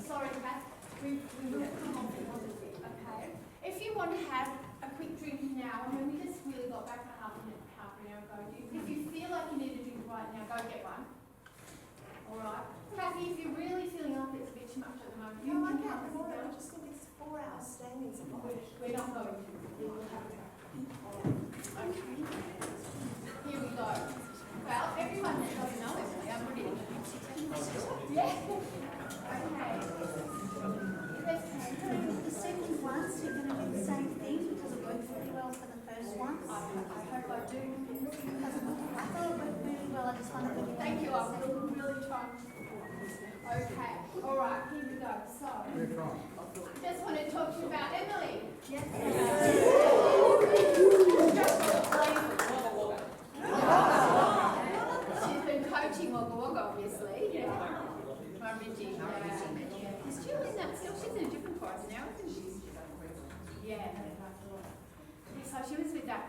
Sorry, Kath. We will come off in a little bit, okay? If you want to have a quick drink now, I mean, we just really got back a half an hour ago. If you feel like you need a drink right now, go get one. All right. Kathy, if you're really feeling like it's a bit too much at the moment, you can come and sit down. I just think it's 4 hours standing. We're not going to. We'll have to go. Okay. Here we go. Well, everyone doesn't know Emily. I'm pretty. Yeah. Okay. The second one, so you're going to do the same thing because it worked really well for the first one. I hope I do. I thought it worked really well. I just wanted to give Thank you. I'm really trying. Okay. All right. Here we go. So, I just want to talk to you about Emily. Yes. She's been coaching Wagga Wagga, obviously. Yeah. Is she in that still? She's in a different course now, isn't she? Yeah. So she was with that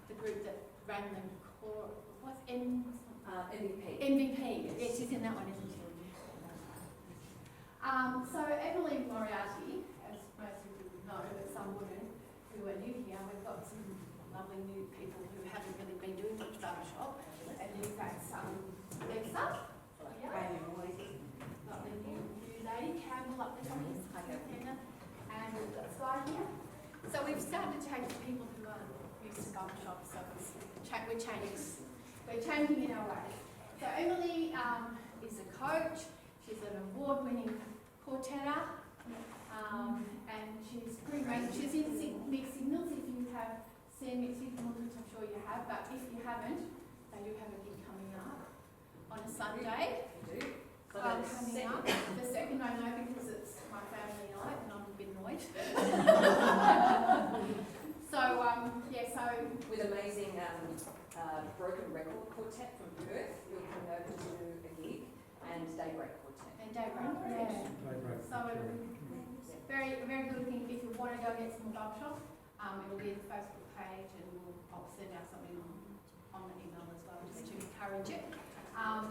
the group that ran the core. What's MVP. MVP. Yeah, she's in that one, isn't she? So Emily Moriarty, as most of you would know, but some wouldn't, who are new here, we've got some lovely new people who haven't really been doing much barbershop, and you've got Lisa, lovely new lady, Campbell up the top, and we've got Sky here. So we've started to take the people who are used to barbershop, so we're changing in our ways. So Emily is a coach, she's an award-winning quartetter, and she's pretty great. She's in Mixed Signals. If you have seen Mixed Signals, which I'm sure you have, but if you haven't, they do have a gig coming up on a Sunday. We do. Coming up. The second I know because it's my family night and I'm a bit annoyed. So, with amazing Broken Record Quartet from Perth, who are coming over to do a gig, and Daybreak Quartet. And Daybreak, yeah. So it'll be very, very good thing if you want to go get some barbershop. It'll be on the Facebook page, and I'll send out something on the email as well, just to encourage it.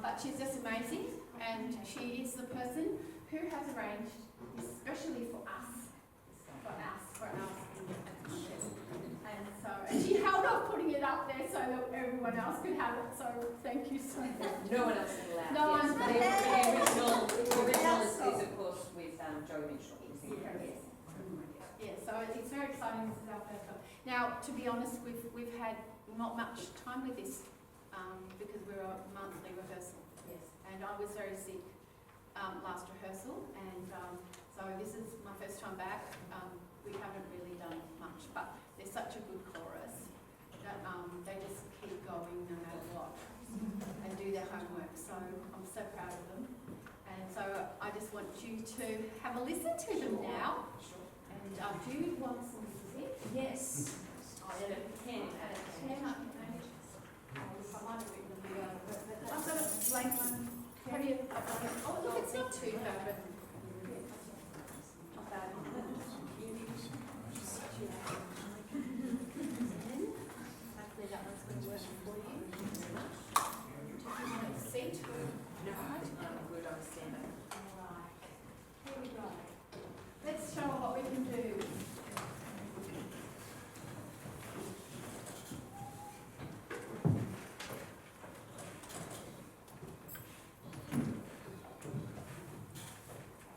But she's just amazing, and she is the person who has arranged, especially for us. And she held off putting it up there so that everyone else could have it. So thank you so much. No one else is allowed. No yes. one. The original is of course with Joey Mitchell. Yes. Yeah. So it's very exciting. This is our first one. Now, to be honest, we've had not much time with this because we're a monthly rehearsal. Yes. And I was very sick last rehearsal, and so this is my first time back. We haven't really done much, but they're such a good chorus that they just keep going no matter what and do their homework. So I'm so proud of them. And so I just want you to have a listen to them now. Sure. And do you want some music? Yes. I can. I might have written them down, but I've got a blank one. Oh, look, it's not too bad, but not bad. Hopefully that one's going to work for you. Do you want a seat? No, I'm good. I'm standing. Alright, here we go. Let's show what we can do.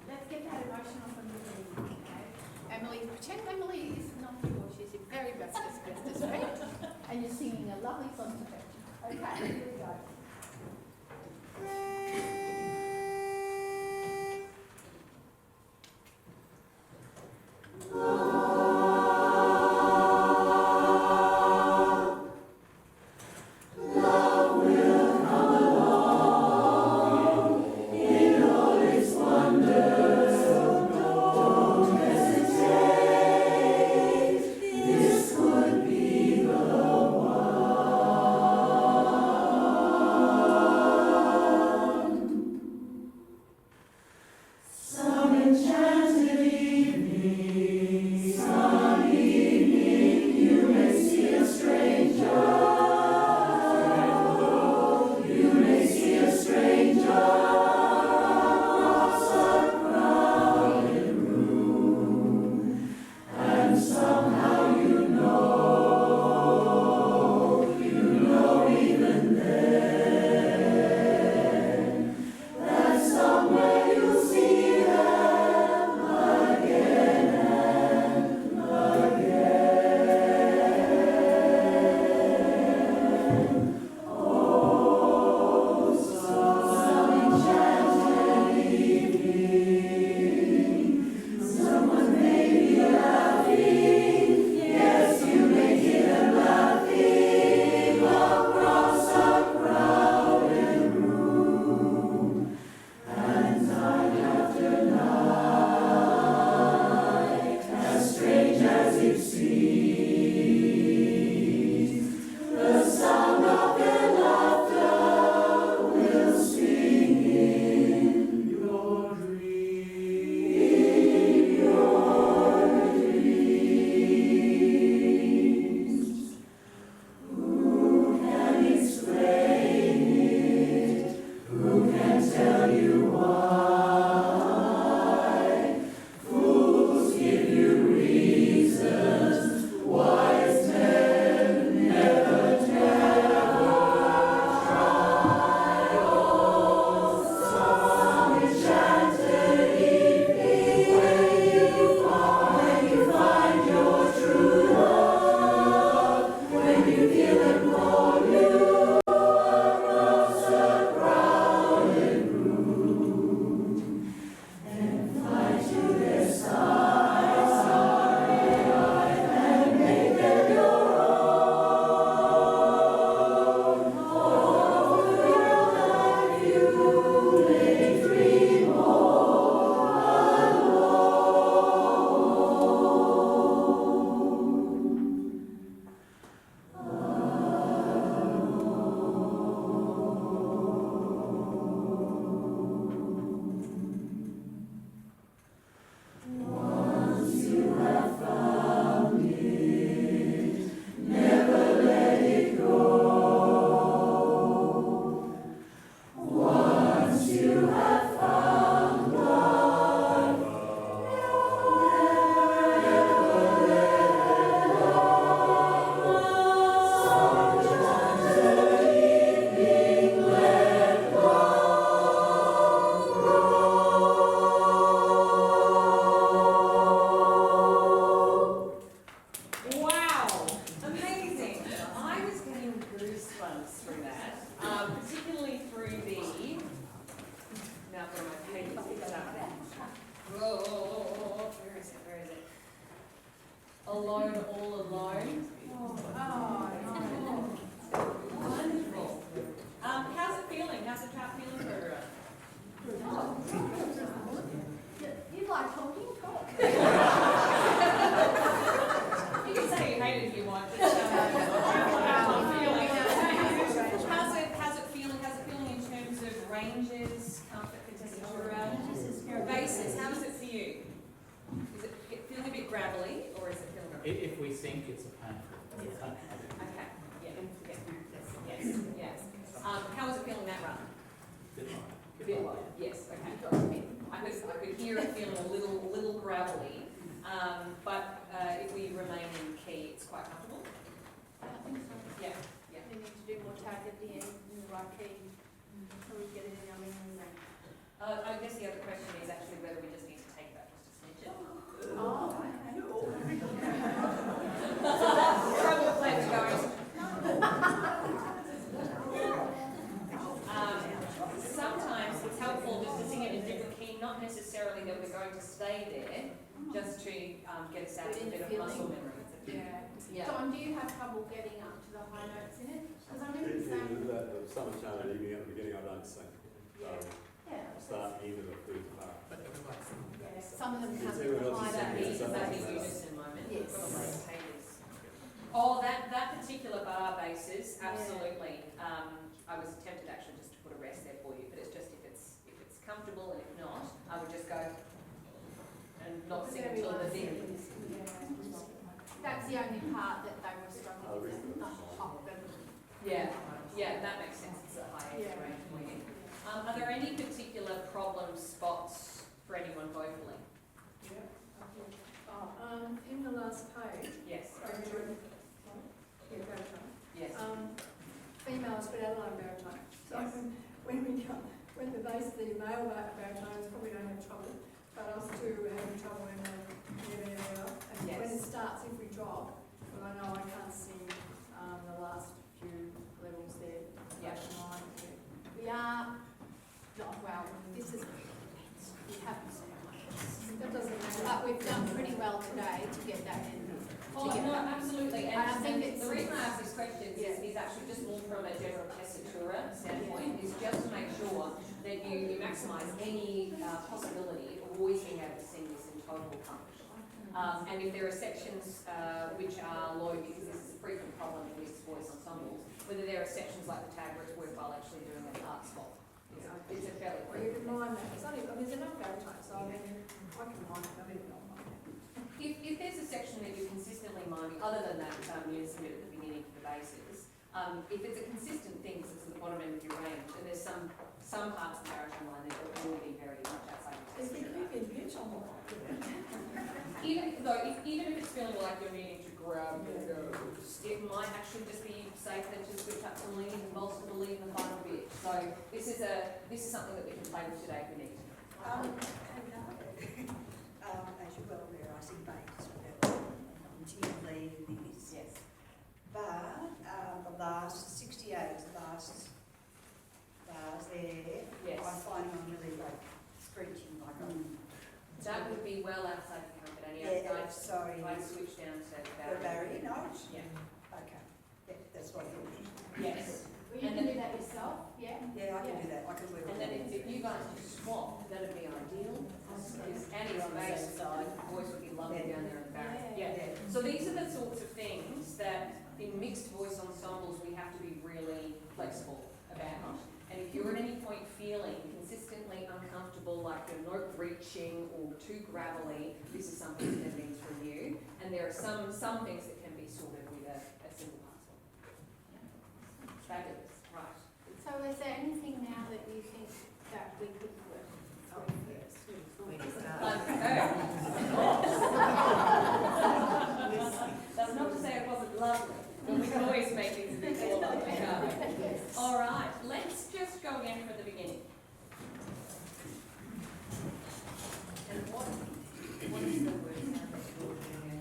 Let's get that emotion off on the knee, okay? Emily, pretend Emily is not you, she's your very bestest friend, and you're singing a lovely song to her. Okay, here we go. This would be the one. If we sink, it's a pain. Okay, yeah, yes. How was it feeling that run? Bit low, yes, okay. I could hear it feeling a little gravelly, but if we remain in key, it's quite comfortable. I think so. Yeah. We need to do more tag at the end in the right key, so we get it in our memory bank. I guess the other question is actually whether we just need to take that just a smidgen. Oh, okay. Trouble plans going. Sometimes it's helpful just to sing it in a different key, not necessarily that we're going to stay there, just to get us out of a bit of muscle memory. Yeah. Don, do you have trouble getting up to the high notes in it? Because I remember saying. The summer challenge evening at the beginning, I don't sing. Yeah. Start either the third part. But everyone's Yeah, some of them It's have everyone high else's notes. That singing. is unison moment. Yes. Got to like pages. Oh, that particular bar basis, absolutely. I was tempted actually just to put a rest there for you, but it's just if it's comfortable, and if not, I would just go and not sing until the thing. That's the only part that they were struggling with, the hop and. Yeah, that makes sense. It's a high age range for you. Are there any particular problem spots for anyone vocally? In the last page, Yes. Yes. Females but Adelaide baritone. So when the male baritones probably don't have trouble, but us two are having trouble in the area. And when it starts, if we drop, well, I know I can't sing the last few levels there. Yeah. We are, well, this is, we haven't seen much. That doesn't matter. But we've done pretty well today to get that in. Oh, no, absolutely. And I think it's the reason I ask these questions is actually just more from a general tessitura standpoint, is just to make sure that you maximise any possibility of always being able to sing this in total coverage. And if there are sections which are low, because this is a frequent problem in mixed voice ensembles, whether there are sections like the tag where it's worthwhile actually doing an art spot. It's a fairly Well, you frequent. can mind that. It's only, there's enough baritone, so I mean, I can mind it, I mean, not mind it. If there's a section that you're consistently miming, other than that unison bit at the beginning for the bases, if it's a consistent thing, because it's at the bottom end of your range, and there's some parts of the baritone line that will be very much outside your If you tessitura. keep in pitch, I'm all right. Even if it's feeling like you're needing to grab your nose, it might actually just be safer to switch up to lean and convulsively in the final bit. So this is something that we can play with today if we need to. As you're well aware, I sing bass continually in this. Yes. But the last 68, the last bars there, Yes. I find I'm really like screeching like I'm. That would be well outside the comfort. And Yeah, sorry. I switch down to The barrier note? Yeah. Okay. Yeah, that's what I thought. Yes. Well, you can do that yourself, yeah? Yeah, I can do that. I can work And then if you guys just swap, that'd be ideal. Because Annie's bass side, voice would be lovely down there in the back. Yeah. So these are the sorts of things that in mixed voice ensembles we have to be really flexible about. And if you're at any point feeling consistently uncomfortable, like you're note reaching or too gravelly, this is something that needs review. And there are some things that can be sorted with a simple parcel. Fabulous, right. So is there anything now that you think that we could work on first? That's not to say it wasn't lovely, but we can always make things a bit more lovely, can't we? All right, let's just go again from the beginning. And what is the word sound that you're doing?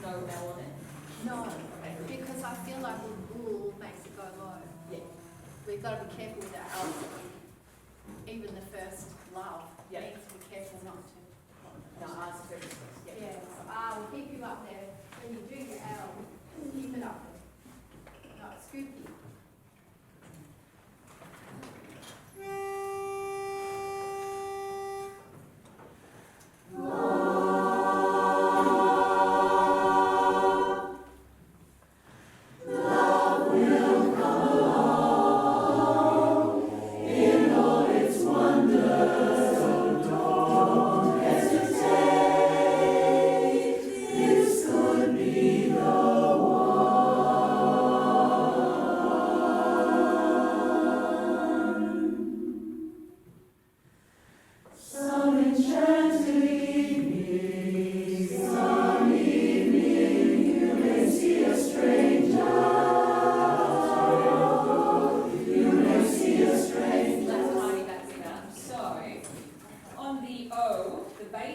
No L on it? No, Okay. because I feel like ooh makes it go low. Yeah. We've got to be careful with our L.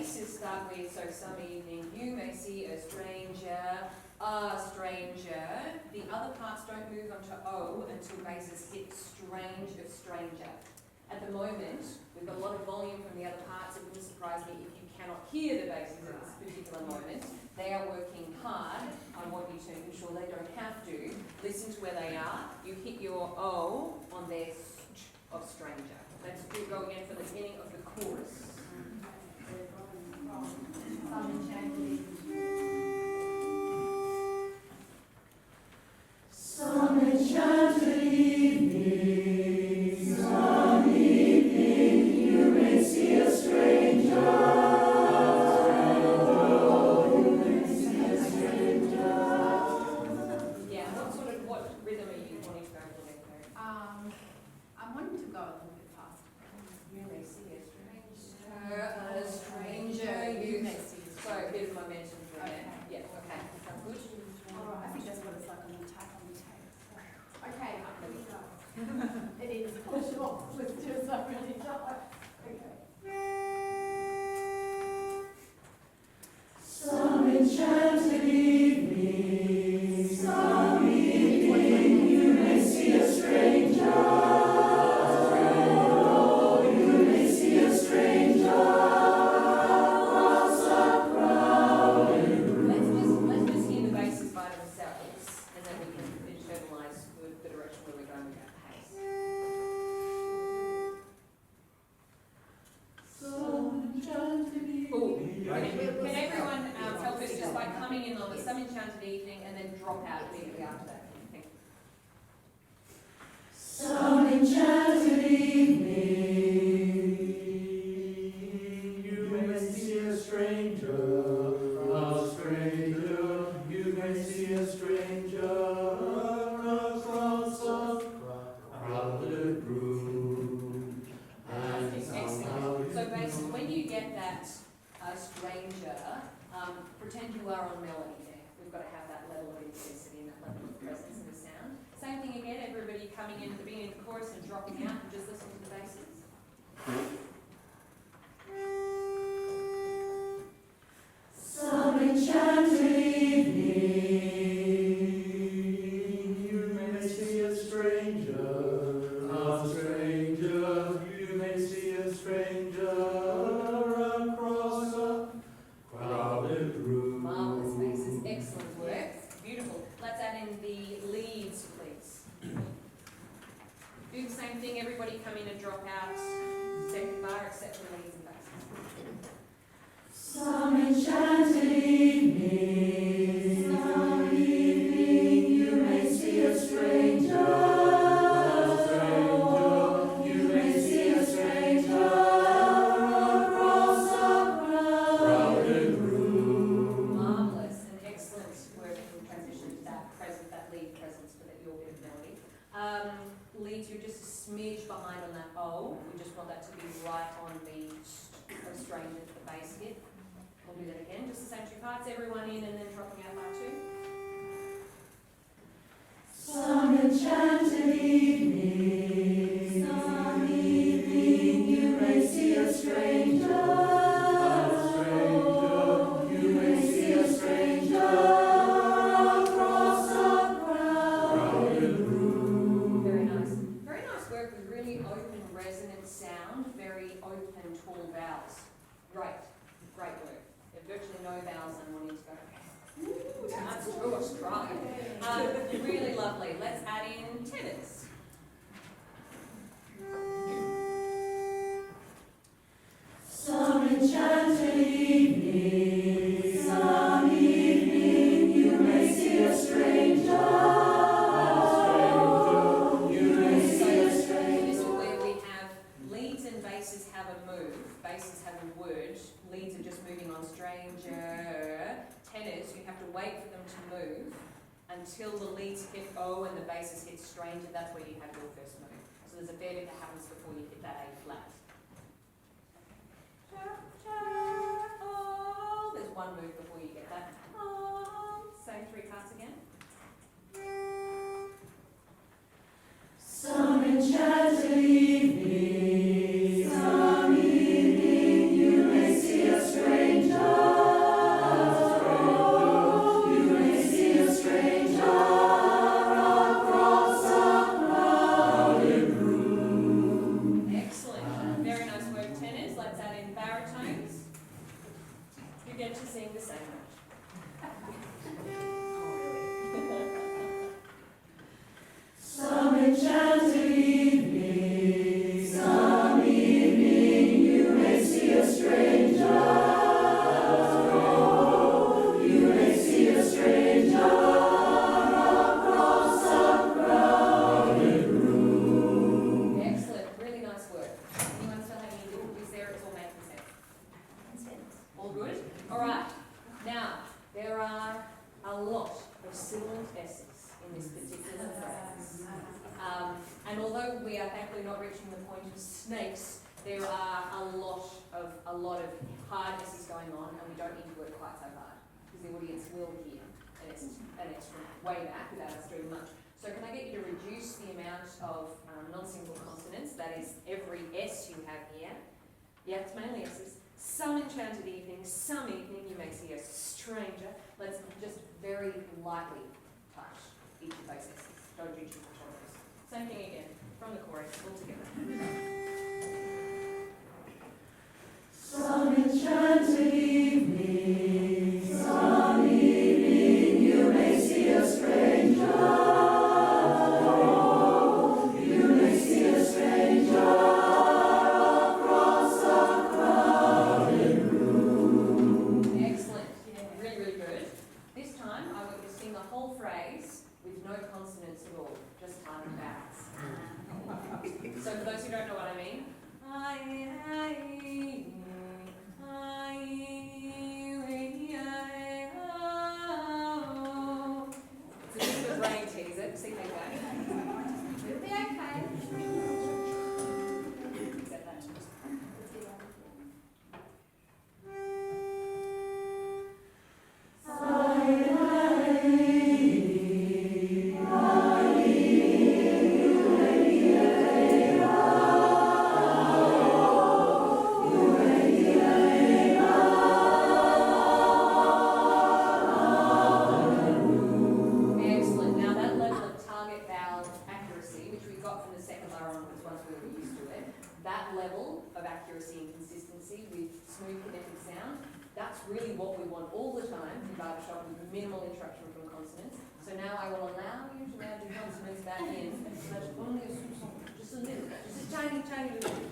basses start with, so some evening you may see a stranger, a stranger. The other parts don't move onto O until basses hit strange of stranger. At the moment, we've got a lot of volume from the other parts. It wouldn't surprise me if you cannot hear the basses at this particular moment. They are working hard. I want you to ensure they don't have to. Listen to where they are. You hit your O on their st of stranger. Let's go again for the beginning of the chorus. Some enchanted evening, some evening, you may see a stranger. Yeah, what rhythm are you wanting to go for there, Claire? I'm wanting to go a little bit faster. You may see a stranger, you may see. So a bit of momentum from there. Yeah, okay. Sounds good. Alright, I think that's what it's like on the tape. Okay, here we go. It is for sure. Let's do something really dark. Okay. Some enchanted evening, some evening, you may see a stranger. You may see a stranger. Let's just hear the basses by themselves, and then we can internalise the direction where we're going with that pace. Some enchanted Ooh, evening. can everyone help us just by coming in on the Some Enchanted Evening and then drop out immediately after that? Thank you. Some enchanted evening, you may see a stranger, you may see a stranger across a crowded room. Excellent. So basically, when you get that stranger, pretend you are on melody there. We've got to have that level of intensity and that level of presence in the sound. Same thing again, everybody coming in at the beginning of the chorus and dropping out and just listening to the basses. Some enchanted evening, you may see a stranger, you may see a stranger across a crowded room. Marvellous basses, excellent work, beautiful. Let's add in the leads, please. Do the same thing, everybody come in and drop out. Second bar, except for leads and basses. Some enchanted evening, you may see a stranger. You may see a stranger across a crowded room. Marvellous and excellent work in transition to that present, that lead presence for your bit of melody. Leads, you're just a smidge behind on that O. We just want that to be right on the strain that the bass hit. We'll do that again, just the same two parts, everyone in and then dropping out part two. Some enchanted evening, you may see a stranger. You may see a stranger across a crowded room. Very nice. Very nice work with really open resonant sound, very open tall vowels. Great, great work. There are virtually no vowels I'm wanting to go. Ooh, that's good, right. Really lovely. Let's add in tenors. Some enchanted evening, you may see a stranger. You may see a stranger. This is where we have leads and basses have a move. Basses have a word. Leads are just moving on stranger. Tenors, you have to wait for them to move until the leads hit O and the basses hit stranger. That's where you have your first move. So there's a fair bit that happens before you hit that A flat. There's one move before you get that. Same three parts again. Some enchanted evening, you may see a stranger. that in baritones, you get to sing the same note. Some enchanted evening, some evening, you may see a stranger. You may see a stranger across a crowded room. Excellent, really nice work. Anyone still have any difficulties there? It's all making sense. All good? All right. Now, there are a lot of silent S's in this particular phrase. And although we are thankfully not reaching the point of snakes, there are a lot of hard S's going on, and we don't need to work quite so hard because the audience will hear, and it's from way back without us doing much. So can I get you to reduce the amount of non-single consonants, that is every S you have here? Yeah, it's mainly S's. Some enchanted evening, some evening you may see a stranger. Let's just very lightly touch each of those S's. Don't do too much on those. Same thing again, from the chorus, all together. Some enchanted evening, some evening, you may see a stranger. You may see a stranger across a crowded room. Excellent. Really, really good. This time I want you to sing the whole phrase with no consonants at all, just hard vowels. So for those who don't know what I mean, it's a bit of a brain teaser. See how you go. It'll be okay. Accept that. Excellent. Now that level of target vowel accuracy, which we got from the second bar onwards once we were used to it, that level of accuracy and consistency with smooth phonetic sound, that's really what we want all the time in barbershop with minimal interruption from consonants. So now I will allow you to now do consonants back in, but only just a little bit, just a tiny, tiny little bit.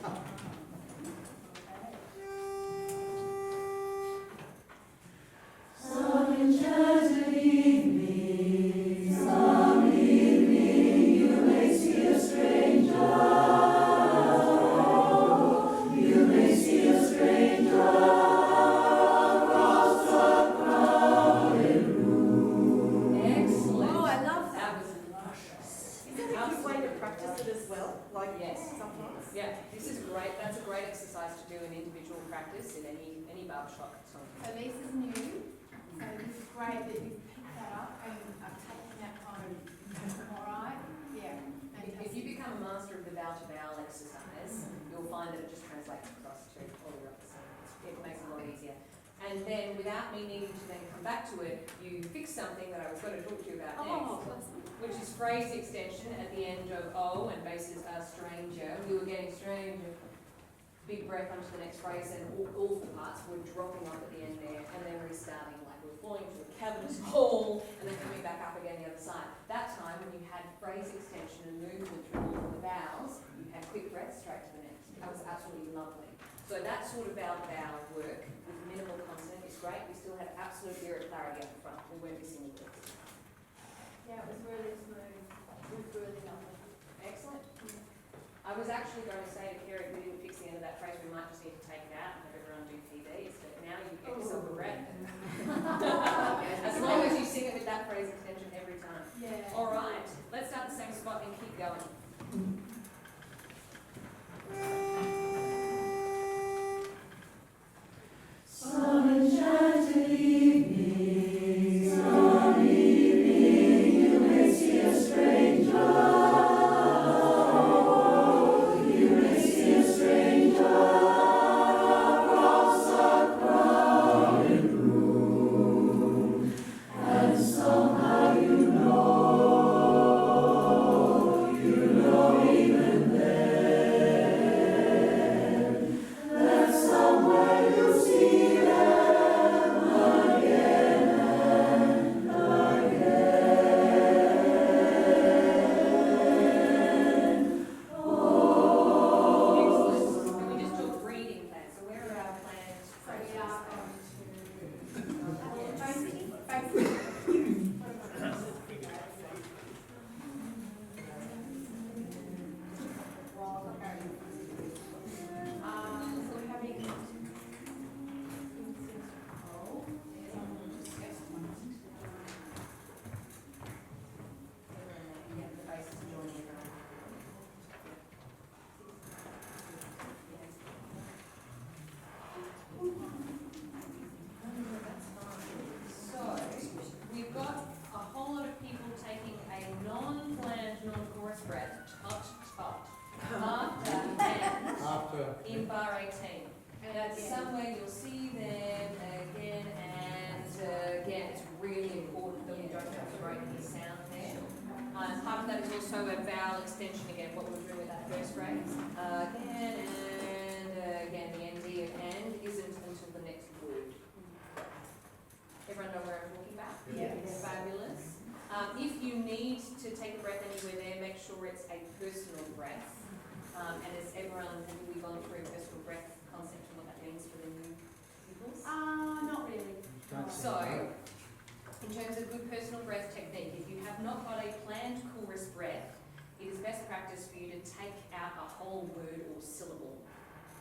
Some enchanted evening, some evening, you may see a stranger. You may see a stranger across a crowded room. Excellent. Oh, I love That was luscious. Is that a good way to practice it as well? Like Yes. sometimes? Yeah, this is great. That's a great exercise to do in individual practice in any barbershop song. So this is new, so this is great that you've picked that up and taken that home. Alright? Yeah. If you become a master of the vowel-to-vowel exercise, you'll find that it just translates across to all your other songs. It makes it a lot easier. And then, without me needing to then come back to it, you fix something that I was going to talk to you about next, which is phrase extension at the end of O and bases a stranger. We were getting stranger. Big breath onto the next phrase, and all of the parts were dropping off at the end there, and then restarting like we were falling into a cavernous hole, and then coming back up again the other side. That time, when you had phrase extension and movement through all of the vowels, you had quick breath straight to the next. That was absolutely lovely. So that sort of vowel work with minimal consonant is great. We still had absolute lyric clarity up front. We weren't missing the words. Yeah, it was really smooth. It was really lovely. Excellent. I was actually going to say to Kerry, if we didn't fix the end of that phrase, we might just need to take it out and have everyone do PDs, but now you get yourself a breath. As long as you sing it with that phrase extension every time. Yeah. All right, let's start the same spot and keep going. Some enchanted evening, some evening, you may see a stranger. You may see a stranger 18. And That's again. somewhere you'll see them again and again. It's really important that we don't have to break any sound there. Part of that is also a vowel extension again, what we were doing with that first phrase. Again and again. The ND of and isn't until the next word. Everyone know where I'm talking about? Yes. Fabulous. If you need to take a breath anywhere there, make sure it's a personal breath. And as everyone, have we gone through personal breath concept and what that means for the new pupils? Not really. So, in terms of good personal breath technique, if you have not got a planned chorus breath, it is best practice for you to take out a whole word or syllable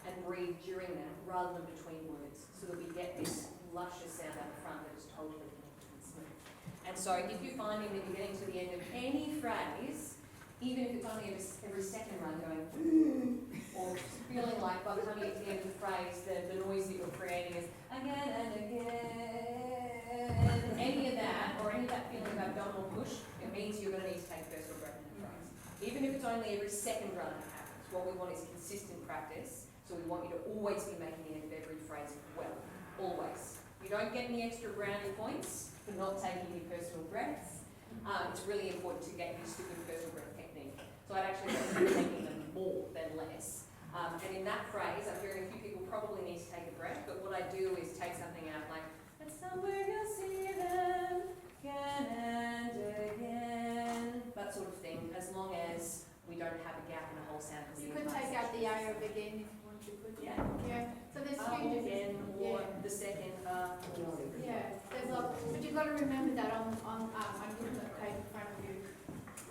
and breathe during that rather than between words, so that we get this luscious sound out the front that is totally connected and smooth. And so if you're finding that you're getting to the end of any phrase, even if it's only every second run going, or feeling like by the time you get to the end of the phrase, the noise that you're creating is again and again, any of that, or any of that feeling of abdominal push, it means you're going to need to take personal breath in that phrase. Even if it's only every second run that happens, what we want is consistent practice, so we want you to always be making the end of every phrase well, always. You don't get any extra brownie points for not taking your personal breaths. It's really important to get used to good personal breath technique. So I'd actually recommend taking them more than less. And in that phrase, I'm hearing a few people probably need to take a breath, but what I do is take something out like, and somewhere you'll see them again and again, that sort of thing, as long as we don't have a gap in the whole sound. You could take out the A of again if you want to, couldn't you? Yeah. Yeah. So there's Or few again, different. or Yeah. the second, Yeah, there's a, but you've got to remember that I'm looking at the page in front of you.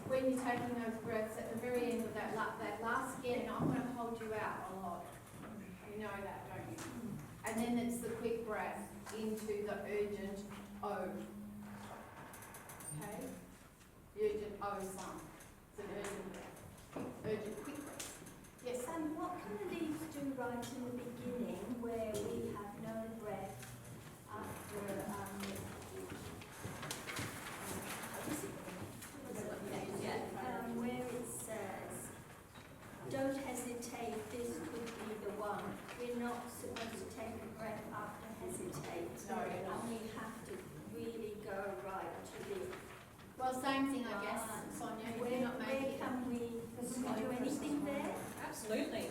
When you're taking those breaths at the very end of that last again, I'm going to hold you out a lot. You know that, don't you? And then it's the quick breath into the urgent O. Okay? The urgent O sound. It's an urgent breath. Urgent quick breath. Yes. What can the leaves do right in the beginning where we have no breath after where it says, don't hesitate, this could be the one. We're not supposed to take a breath after hesitate. No, you're not. And we have to really go right to the. Well, same thing, I guess, Sonia. If you're not making Can we do anything there? absolutely.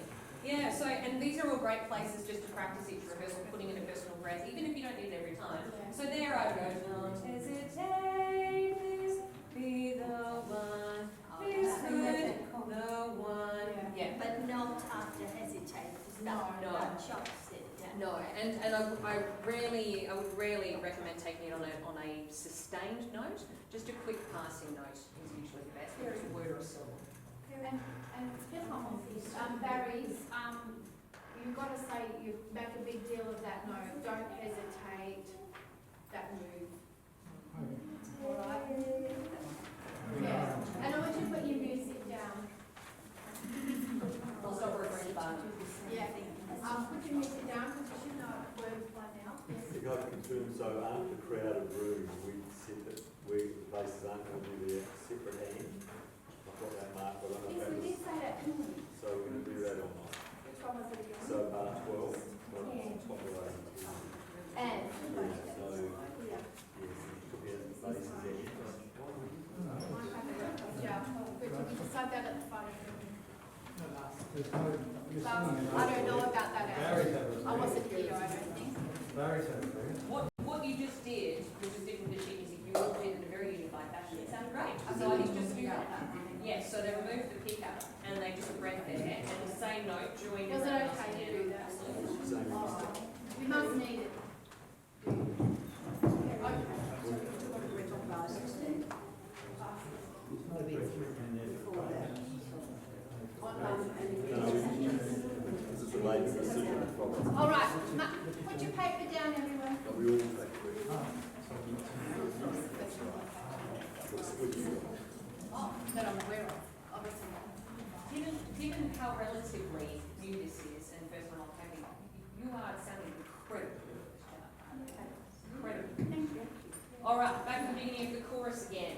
Yeah, so, and these are all great places just to practice each rehearsal, putting in a personal breath, even if you don't need it every time. Yeah. So there I go, don't hesitate, this be the one, this could the one. Yeah, But not after hesitate, because that chops it down. no, and I would rarely recommend taking it on a sustained note. Just a quick passing note is usually the best, whether it's a word or a syllable. And just one more thing, Barry's, you've got to say, you make a big deal of that note, don't hesitate, that move. Alright? Yeah, and I want you to put your music down. I'll stop referring to that. Yeah, put your music down, because you should know words by now. Yes. To go confirm, so after crowded room, we set it, the places aren't going to do their separate hand. I've got that marked, but I don't know Yes, if we that did say that, didn't we? is, so we're going to do that or not. Which one was it again? So part 12, top of those. And. Yeah, so, Yeah. yes, took out the places there. Yeah, but we decide that at the front. There's no, you're So, singing I don't know about that. Barry's had a I wasn't here, I don't think. Barry's had a prayer. What you just did, which is different to the sheet, is if you looked at it in a very unified fashion, it sounded great. So I think just do that. Yes, so they removed the pickup and they took a breath there, and the same note joined Was it around us okay to again. do that? Absolutely. Same All as right. We must need it. this is the latest decision problem. All right, put your paper down, everyone. But we all take it. Oh, that I'm aware of, obviously not. Given how relatively new this is and first one I'll take, you are sounding incredible. Incredible. Thank you. All right, back to the beginning of the chorus again.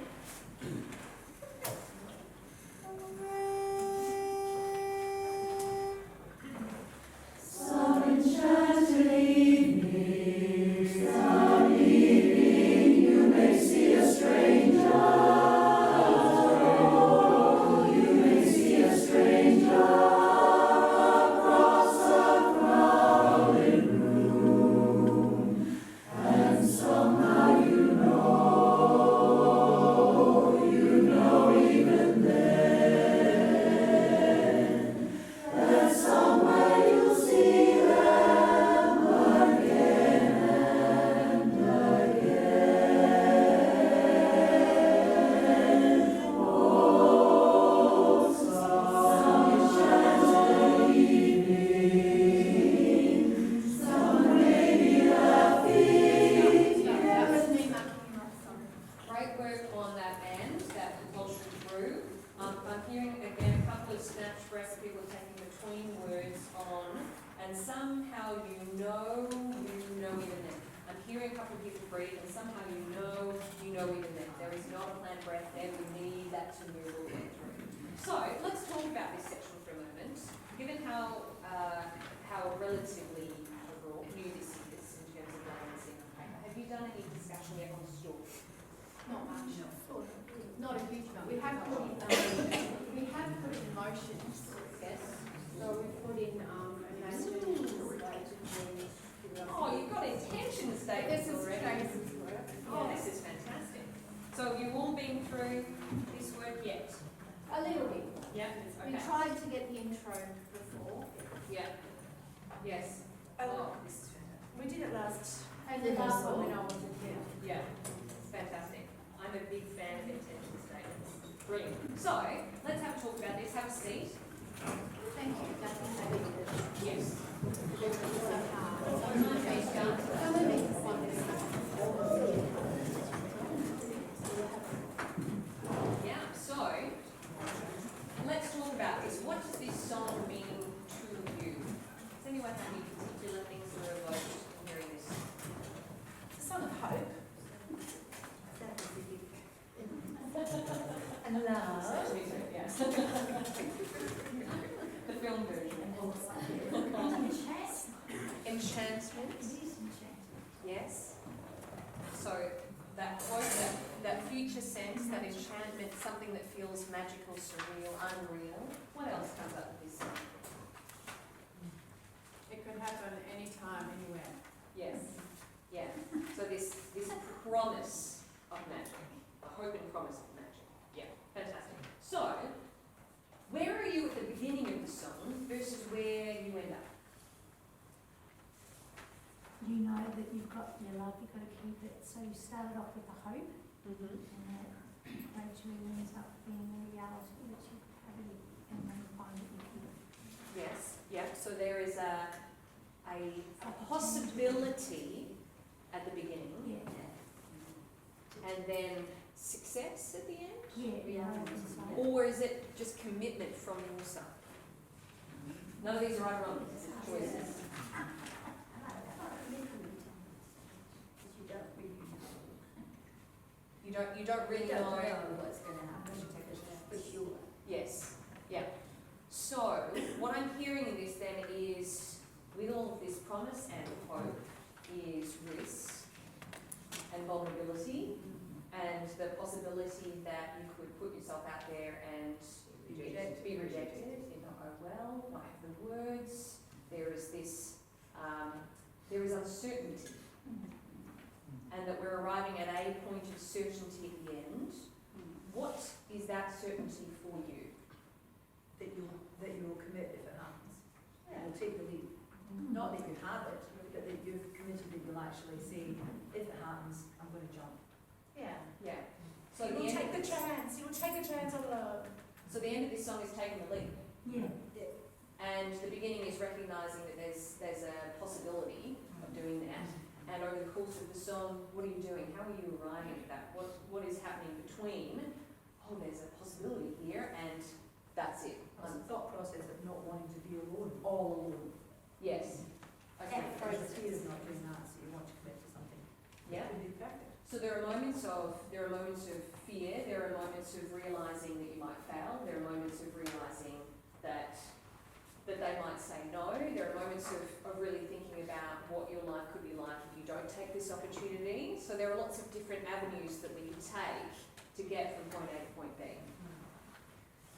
So somehow you know even then. I'm hearing a couple of people breathe, and somehow you know even then. There is not a planned breath there. We need that to move all the way through. So let's talk about this section for a moment. Given how relatively new this is in terms of balancing on paper, have you done any discussion yet on the story? Not much. Not a huge amount. We have put in emotions. Yes. So we put in Oh, you've got intention statements This is already. Tracy's work. Oh, this is fantastic. So have you all been through this work yet? A little bit. Yeah. We Okay. tried to get the intro before, Yeah. Yes. Oh, This is fantastic. we did it last. and the last one when I wasn't here. Yeah. It's fantastic. I'm a big fan of intention statements. Brilliant. So let's have a talk about this. Have a seat. Thank you. That's what Yes. so hard. Yeah, so let's talk about this. What does this song mean to you? Does anyone have any particular things that are evoked in hearing this? It's a song of hope. And love. Yes. The film version. Enchantment. Yes. So that quote, that future sense, that enchantment, something that feels magical, surreal, unreal. What else comes up with this song? It could happen anytime, anywhere. Yes. Yeah. So this promise of magic, a hope and promise of magic. Yeah. Fantastic. So, where are you at the beginning of the song versus where you end up? You know that you've got your love, you've got to keep it. So you started off with the hope, Mm-hmm. and that gradually ends up being the reality that you have it, and then you find that you keep it. Yes. Yeah. So there is a possibility at the beginning, Yeah. and then success at the end. Yeah. Or is it just commitment from your side? None of these are right or wrong. It's choices. You don't really know. what's going to happen. You take a chance. For sure. Yes. Yeah. So what I'm hearing in this then is, with all of this promise and hope, is risk and vulnerability, and the possibility that you could put yourself out there and be rejected, it not go well, not have the words. There is this, there is uncertainty, and that we're arriving at a point of certainty at the end. What is that certainty for you? That you'll commit if it happens. That you'll take the leap. Not that you have it, but that you've committed that you'll actually say, if it happens, I'm going to jump. Yeah. Yeah. So You the will end, take the chance. You will take a chance on love. so the end of this song is taking the leap, Yeah. and the beginning is recognising that there's a possibility of doing that. And over the course of the song, what are you doing? How are you arriving at that? What is happening between? Oh, there's a possibility here, and that's it. It's a thought process of not wanting to be alone, all alone. Yes. Okay. There's a fear of not doing that, so you want to commit to something. Yeah. It would be perfect. So there are moments of fear. There are moments of realising that you might fail. There are moments of realising that they might say no. There are moments of really thinking about what your life could be like if you don't take this opportunity. So there are lots of different avenues that we can take to get from point A to point B.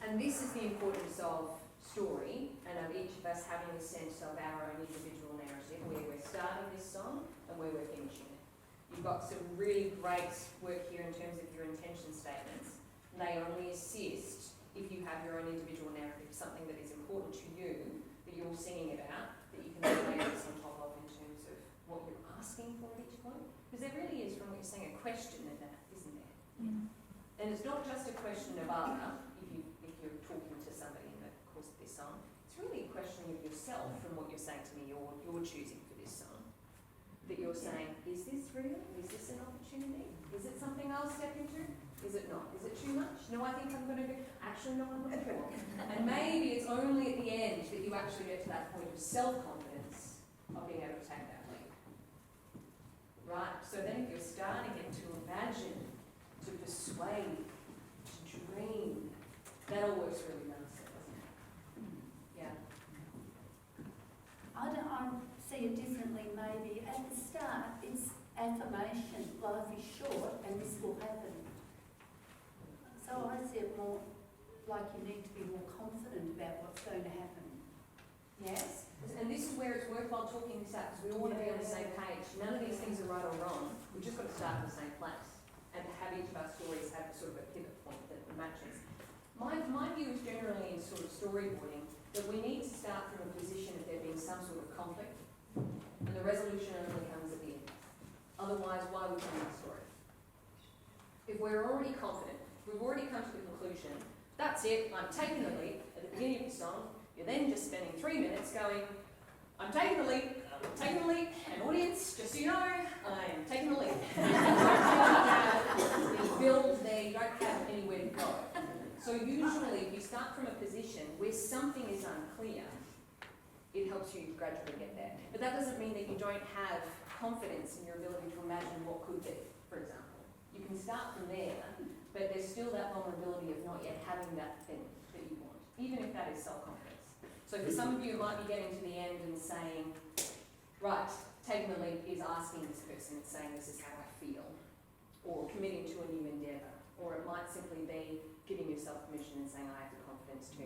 And this is the importance of story, and of each of us having a sense of our own individual narrative, where we're starting this song and where we're finishing it. You've got some really great work here in terms of your intention statements. They only assist if you have your own individual narrative, something that is important to you, that you're singing about, that you can then lay this on top of in terms of what you're asking for at each point. Because there really is, from what you're saying, a question in that, isn't there? Yeah. And it's not just a question of other, if you're talking to somebody in the course of this song. It's really a question of yourself from what you're saying to me, you're choosing for this song. That you're saying, is this real? Is this an opportunity? Is it something I'll step into? Is it not? Is it too much? No, I think I'm going to do. Actually, no, I'm not sure. And maybe it's only at the end that you actually get to that point of self-confidence right? So then if you're starting it to imagine, to persuade, to dream, that all works really nicely, doesn't it? Yeah. I see it differently maybe. At the start, it's affirmation, life is short and this will happen. So I see it more like you need to be more confident about what's going to happen. Yes, and this is where it's worthwhile talking this out, because we all want to be on the same page. None of these things are right or wrong. We've just got to start in the same place and have each of our stories have sort of a pivot point that matches. My view is generally in sort of storyboarding that we need to start from a position of there being some sort of conflict, and the resolution only comes at the end. Otherwise, why would we tell the story? If we're already confident, we've already come to the conclusion, that's it, I'm taking the leap at the beginning of the song. You're then just spending 3 minutes going, I'm taking the leap, and audience, just so you know, I'm taking the leap. You build there, you don't have anywhere to go. So usually, if you start from a position where something is unclear, it helps you gradually get there. But that doesn't mean that you don't have confidence in your ability to imagine what could be, for example. You can start from there, but there's still that vulnerability of not yet having that thing that you want, even if that is self-confidence. So for some of you, it might be getting to the end and saying, right, taking the leap is asking this person and saying this is how I feel, or committing to a new endeavour, or it might simply be giving yourself permission and saying I have the confidence to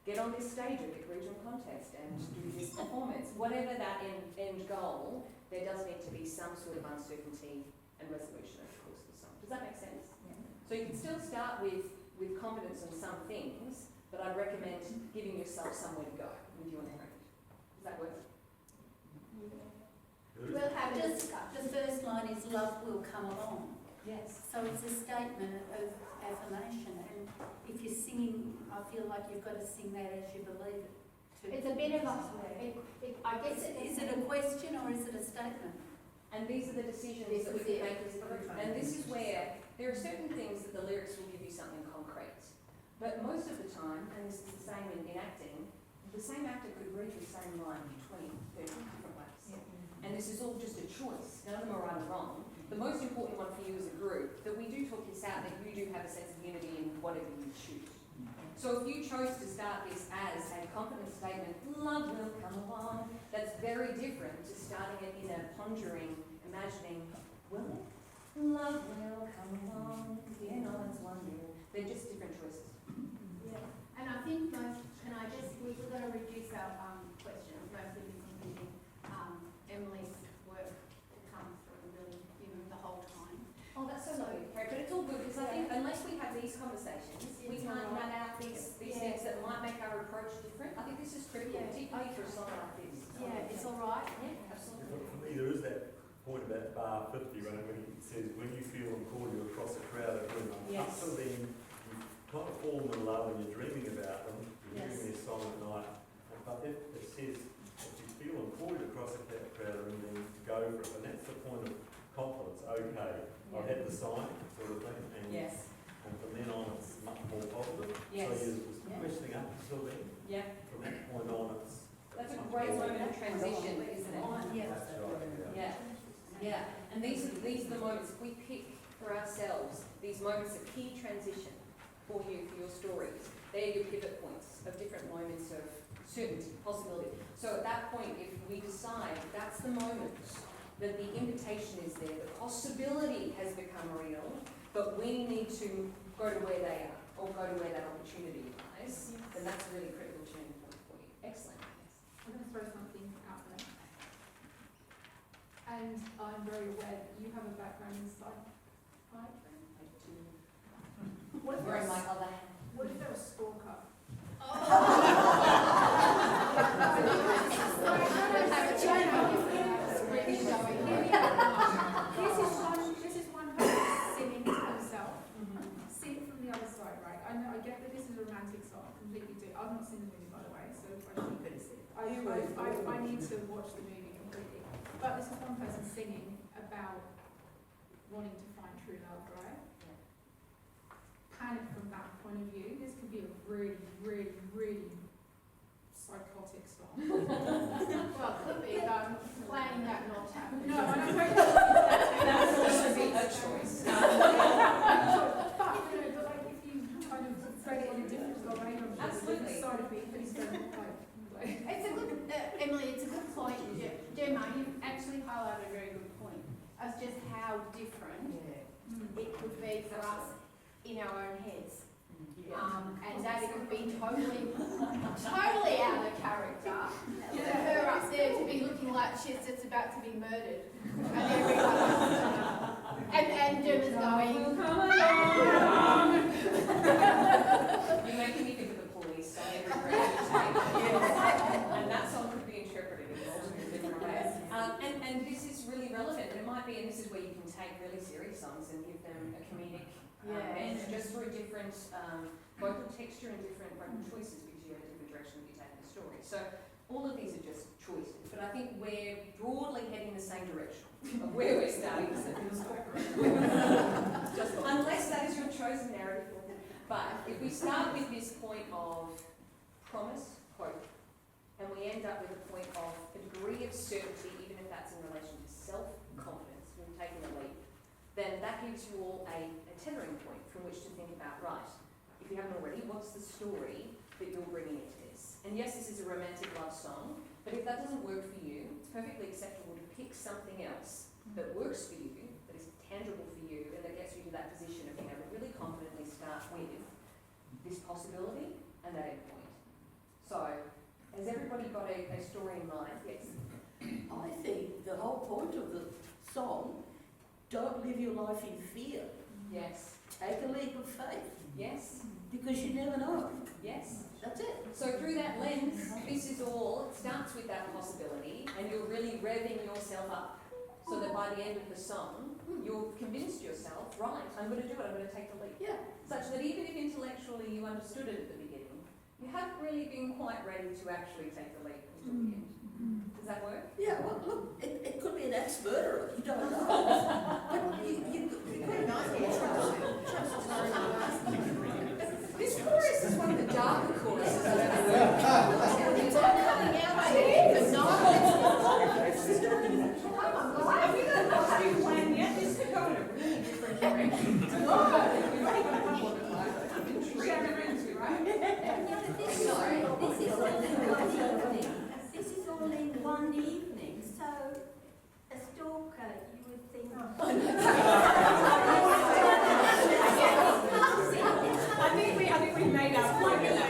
get on this stage at the regional contest and do this performance. Whatever that end goal, there does need to be some sort of uncertainty and resolution over the course of the song. Does that make sense? Yeah. So you can still start with confidence on some things, but I'd recommend giving yourself somewhere to go with your narrative. Does that work? We'll have just the first line is love will come along. Yes. So it's a statement of affirmation, and if you're singing, I feel like you've got to sing that as you believe it. It's a bit of a, I guess Is it a question or is it a statement? And these are the decisions This that we is can it. make as a group. And this is where there are certain things that the lyrics will give you something concrete. But most of the time, and this is the same in acting, the same actor could read the same line between 30 different ways. And this is all just a choice. None of them are right or wrong. The most important one for you as a group, that we do talk this out, that you do have a sense of unity in whatever you choose. So if you chose to start this as a confident statement, love will come along, that's very different to starting it in a pondering, imagining, will it? Love will come along, in all its wonder. They're just different choices. Yeah, and I think we've got to reduce our questions, mostly because Emily's work comes through really, the whole time. Oh, that's so lovely, Carrie, but it's all good, because I think unless we have these conversations, we can't nut out these things that might make our approach different. I think this is critical, particularly for a song like this. Yeah, it's all right. Yeah, absolutely. For me, there is that point about bar 50, right, when it says, when you feel I'm calling you across a crowd of women. Yes. Up till then, you kind of fall in love and you're dreaming about them, you're Yes. hearing their song at night. But if it says, if you feel I'm called you across a crowd of women, then go for it. And that's the point of confidence. Okay, I've had the sign, sort of thing, and, Yes. and from then on it's much more positive. Yes. So you're just questioning up until then. Yeah. From that point on, it's... That's a great moment of transition, isn't it? That's right, Yeah. Yeah. And these are the moments, if we pick for ourselves these moments of key transition for you, for your stories, they're your pivot points of different moments of certainty, possibility. So at that point, if we decide that's the moment that the invitation is there, the possibility has become real, but we need to go to where they are, or go to where that opportunity lies, then that's a really critical turning point for you. Excellent. I'm going to throw something out there. And I'm very aware that you have a background in psychiatry. What if Where there my was, other hand? what if there was stalker? This is one person singing to himself. See it from the other side, right? I get that this is a romantic song, completely do. I've not seen the movie, by the way, so I need to watch the movie completely. But this is one person singing about wanting to find true love, right? Panic from that point of view. This could be a really, really, really psychotic song. Well, it could be, playing that not happening. No, I don't big, but he's done It's a good, Emily, it's a good point. Gemma, you've actually highlighted a very good point as just how different it could be for us in our own heads. And that it could be totally out of character for her up there to be looking like she's just about to be murdered. And everyone and Gemma's going, come along. You're making me think of the police on every breath you take. And that song could be interpreted in multiple different ways. And this is really relevant. And it might be, and this is where you can take really serious songs and give them a comedic edge just through different vocal texture and different vocal choices because you have a different direction that you take in the story. So all of these are just choices. But I think we're broadly heading the same direction of where we're starting to set the story. Unless that is your chosen narrative. But if we start with this point of promise, hope, and we end up with a point of a degree of certainty, even if that's in relation to self-confidence, we've taken a leap, then that gives you all a tethering point from which to think about, right, if you haven't already, what's the story that you're bringing into this? And yes, this is a romantic love song, but if that doesn't work for you, it's perfectly acceptable to pick something else that works for you, that is tangible for you, and that gets you to that position of being able to really confidently start with this possibility and that end point. So, has everybody got a story in mind? Yes. I think the whole point of the song, don't live your life in fear. Yes. Take a leap of faith. Yes. Because you never know. Yes. That's it. So through that lens, this is all, it starts with that possibility and you're really revving yourself up so that by the end of the song, you've convinced yourself, right, I'm going to do it, I'm going to take the leap. Yeah. Such that even if intellectually you understood it at the beginning, you haven't really been quite ready to actually take the leap until the end. Does that work? Yeah, well, look, it could be an ex-murderer. You don't know. But you could not This chorus is one of the darker choruses I've ever heard. It's all coming out by the end, but not. Have you got a costume plan yet? This could go in a really different direction. We've only got a couple of it left. This is all in one evening, so a stalker, you would think. I think we made our point with that.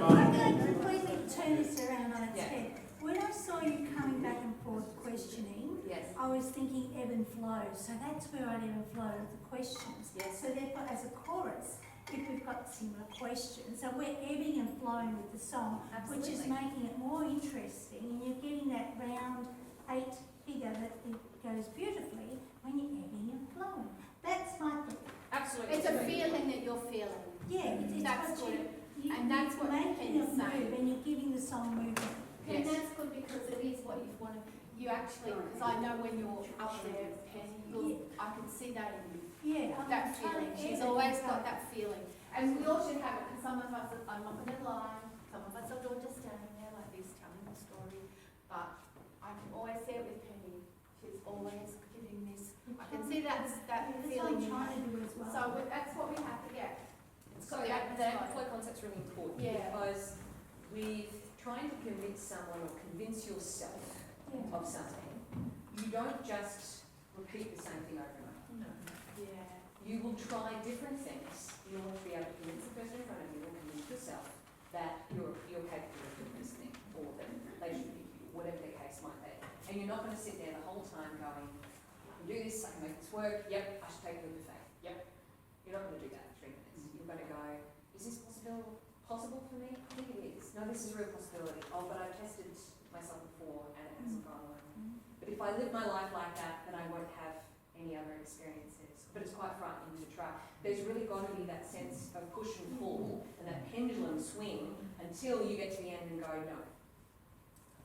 I'm going to completely turn this around on its head. When I saw you coming back and forth questioning, Yes. I was thinking ebb and flow, so that's where I'd ebb and flow of the questions. Yes. So therefore, as a chorus, if we've got similar questions, so we're ebbing and flowing with the song, which is making it more interesting, and you're getting that round 8 figure that it goes beautifully when you're ebbing and flowing. That's my thought. Absolutely. It's a feeling that you're feeling. Yeah, it's That's what good. you And that's what you're making Penny's it move, saying. and you're giving the song movement. And that's good because it is what you want to, you actually, because I know when you're up there, Penny, I can see that in you. Yeah, I'm That trying feeling. to She's ebb always and got flow. that feeling. And we all should have it, because some of us, I'm not going to lie, some of us are just standing there like this, telling the story, but I can always see it with Penny. She's always giving this, I can see that That's what feeling. I'm trying to do as well. So that's what we have to get. So that flow concept's really important Yeah. because with trying to convince someone or convince yourself of something, you don't just repeat the same thing over and over. No. Yeah. You will try different things in order to be able to convince the person in front of you or convince yourself that you're capable of doing this thing or that they should pick you, whatever the case might be. And you're not going to sit there the whole time going, I can do this, I can make this work, yep, I should take a leap of faith, yep. You're not going to do that in 3 minutes. You're going to go, is this possible for me? I think it is. No, this is a real possibility. Oh, but I've tested myself before and it hasn't gone well. But if I live my life like that, then I won't have any other experiences. But it's quite frightening to try. There's really got to be that sense of push and pull and that pendulum swing until you get to the end and go, no,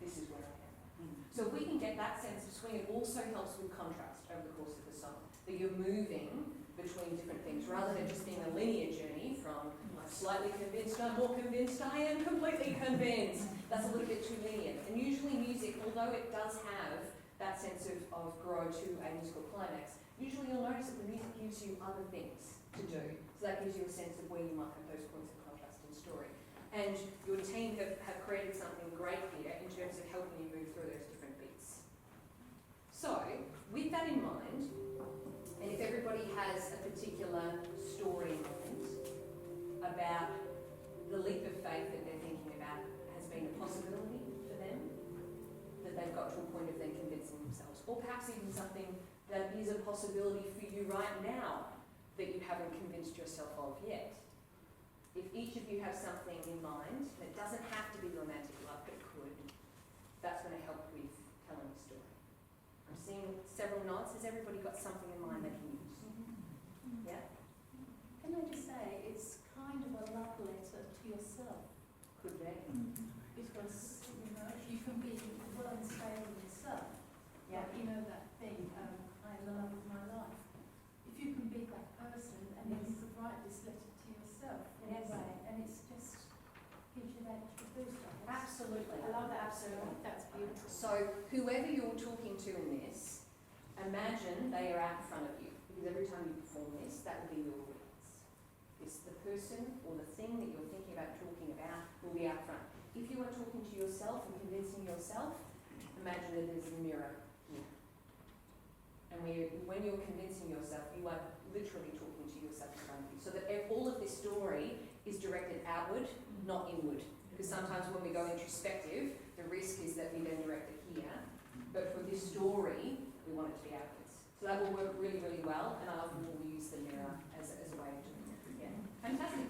this is where I am. So if we can get that sense of swing, it also helps with contrast over the course of the song. That you're moving between different things rather than just being a linear journey from I'm slightly convinced, I'm more convinced, I am completely convinced. That's a little bit too linear. And usually music, although it does have that sense of grow to a musical climax, usually you'll notice that the music gives you other things to do. So that gives you a sense of where you might have those points of contrast in story. And your team have created something great here in terms of helping you move through those different bits. So, with that in mind, and if everybody has a particular story in mind about the leap of faith that they're thinking about has been a possibility for them, that they've got to a point of then convincing themselves, or perhaps even something that is a possibility for you right now that you haven't convinced yourself of yet. If each of you have something in mind, and it doesn't have to be romantic love, but it could, that's going to help with telling the story. I'm seeing several nods. Has everybody got something in mind they can use? Yeah? Can I just say, it's kind of a love letter to yourself, Could be. because, you know, you can be well and stable yourself. Yeah. Like, you know that thing, I love my life. If you can be that person and then you could write this letter to yourself in a way, and it's just gives you that extra boost, I guess. Absolutely. I love that, absolutely, that's beautiful. So whoever you're talking to in this, imagine they are out in front of you, because every time you perform this, that will be your words. It's the person or the thing that you're thinking about talking about will be out front. If you are talking to yourself and convincing yourself, imagine that there's a mirror here. And when you're convincing yourself, you are literally talking to yourself in front of you. So that all of this story is directed outward, not inward. Because sometimes when we go introspective, the risk is that we then direct it here. But for this story, we want it to be outwards. So that will work really, really well, and I often will use the mirror as a way of doing it. Yeah. Fantastic.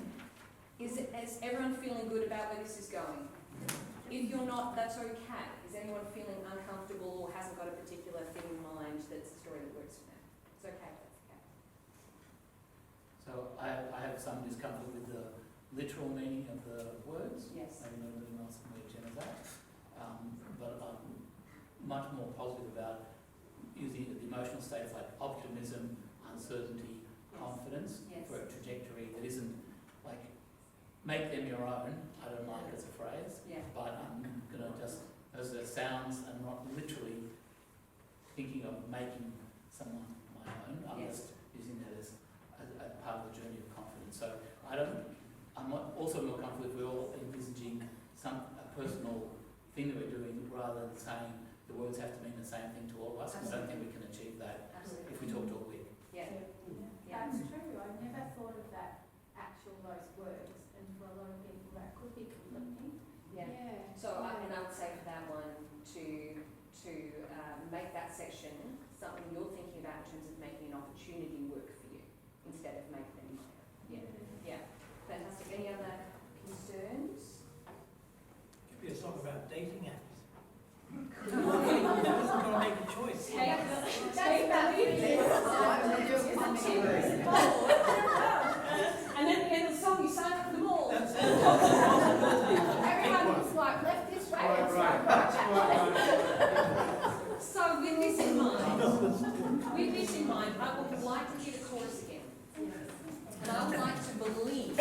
Is everyone feeling good about where this is going? If you're not, that's okay. Is anyone feeling uncomfortable or hasn't got a particular thing in mind that's a story that works for them? It's okay, that's okay. So I have some discomfort with the literal meaning of the words. Yes. Maybe not everyone else where Jenna's at. But I'm much more positive about using the emotional states like optimism, uncertainty, confidence Yes. for a trajectory that isn't like make them your own. I don't like it as a phrase, Yeah. but I'm going to just, as it sounds, I'm not literally thinking of making someone my own. I'm Yes. just using that as a part of the journey of confidence. So I'm also more comfortable if we're all envisaging a personal thing that we're doing rather than saying the words have to mean the same thing to all of us, because I don't think we can achieve that Absolutely. if we talk to a wig. Yeah. Yeah. That's true, I've never thought of that, those words, and for a lot of people that could be conflicting. Yeah. So I would say for that one to make that section something you're thinking about in terms of making an opportunity work for you instead of making it my own. Yeah. Yeah. Fantastic. Any other concerns? Could be a song about dating apps. You've got to make a choice. Take That's and then at the end of the song you sign up for them all. That's it. Everyone was like, left this way, it's like, So with this in mind, I would like to hear the chorus again. And I would like to believe